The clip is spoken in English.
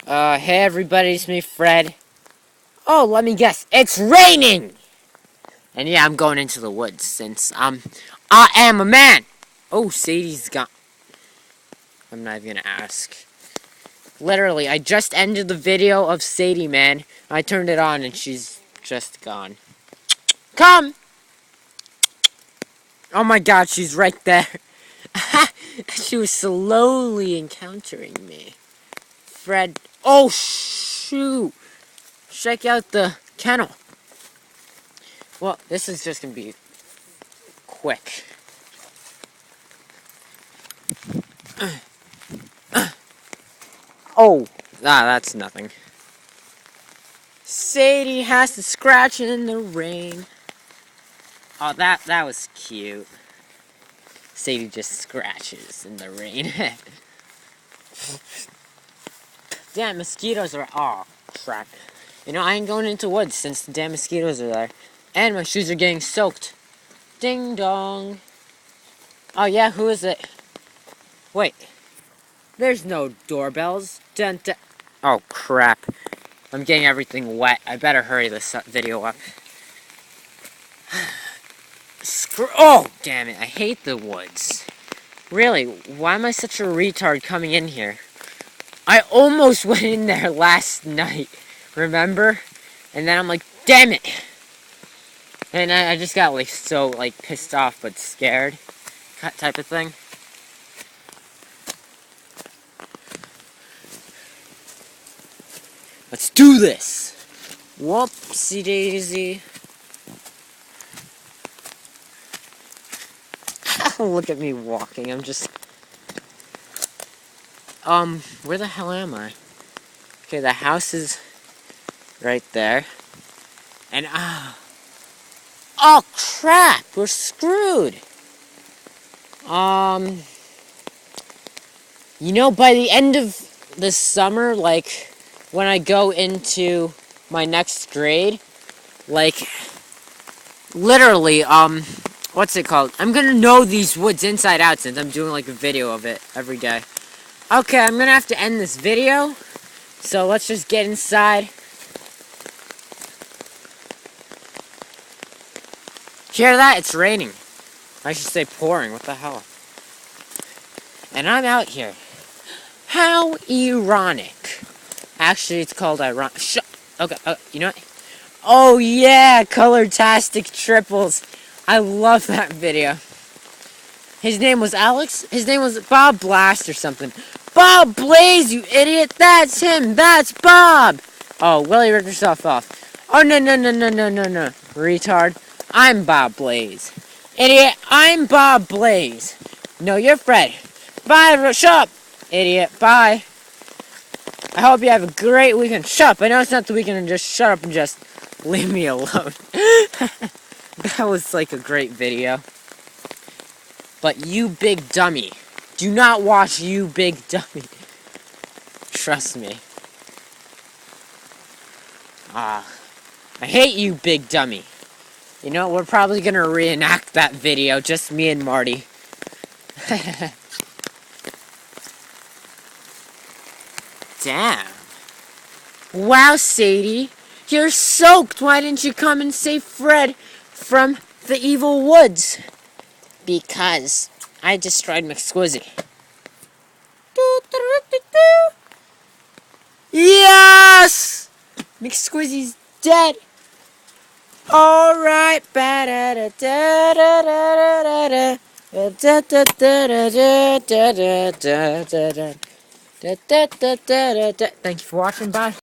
Hey everybody, it's me, Fred. Oh, let me guess, it's raining! And yeah, I'm going into the woods since, I am a man! Oh, Sadie's gone. I'm not even gonna ask. Literally, I just ended the video of Sadie, man. I turned it on and she's just gone. Come! Oh my god, she's right there. She was slowly encountering me. Fred, oh shoot! Check out the kennel. Well, this is just gonna be quick. Oh, that's nothing. Sadie has to scratch in the rain. Oh, that was cute. Sadie just scratches in the rain. Damn, mosquitoes are. Oh, crap. You know, I ain't going into woods since the damn mosquitoes are there. And my shoes are getting soaked. Ding dong. Oh, yeah, who is it? Wait. There's no doorbells. Dun dun. Oh, crap. I'm getting everything wet. I better hurry this video up. Oh, damn it. I hate the woods. Really, why am I such a retard coming in here? I almost went in there last night, remember? And then I'm like, damn it! And I just got like so like pissed off but scared type of thing. Let's do this! Whoopsie daisy. Look at me walking, I'm just... where the hell am I? Okay, the house is right there. And, oh crap! We're screwed! You know, by the end of the summer, like, when I go into my next grade, like, literally, what's it called? I'm gonna know these woods inside out since I'm doing, like, a video of it every day. Okay, I'm gonna have to end this video, so let's just get inside. Hear that? It's raining. I should say pouring, what the hell? And I'm out here. How ironic. Actually, it's called ironic. Okay, you know what? Oh yeah, Color-tastic Triples. I love that video. His name was Alex? His name was Bob Blast or something. Bob Blaze, you idiot! That's him! That's Bob! Oh, Willie ripped yourself off. Oh, no, retard. I'm Bob Blaze. Idiot, I'm Bob Blaze. No, you're Fred. Bye, shut up! Idiot, bye. I hope you have a great weekend. Shut up, I know it's not the weekend, and just shut up and just leave me alone. That was like a great video. But you big dummy. Do not watch You Big Dummy. Trust me. I hate You Big Dummy. You know, we're probably gonna reenact that video, just me and Marty. Damn. Wow, Sadie. You're soaked. Why didn't you come and save Fred from the evil woods? Because I destroyed McSquizzy. Yes! McSquizzy's dead. Alright. Thank you for watching. Bye.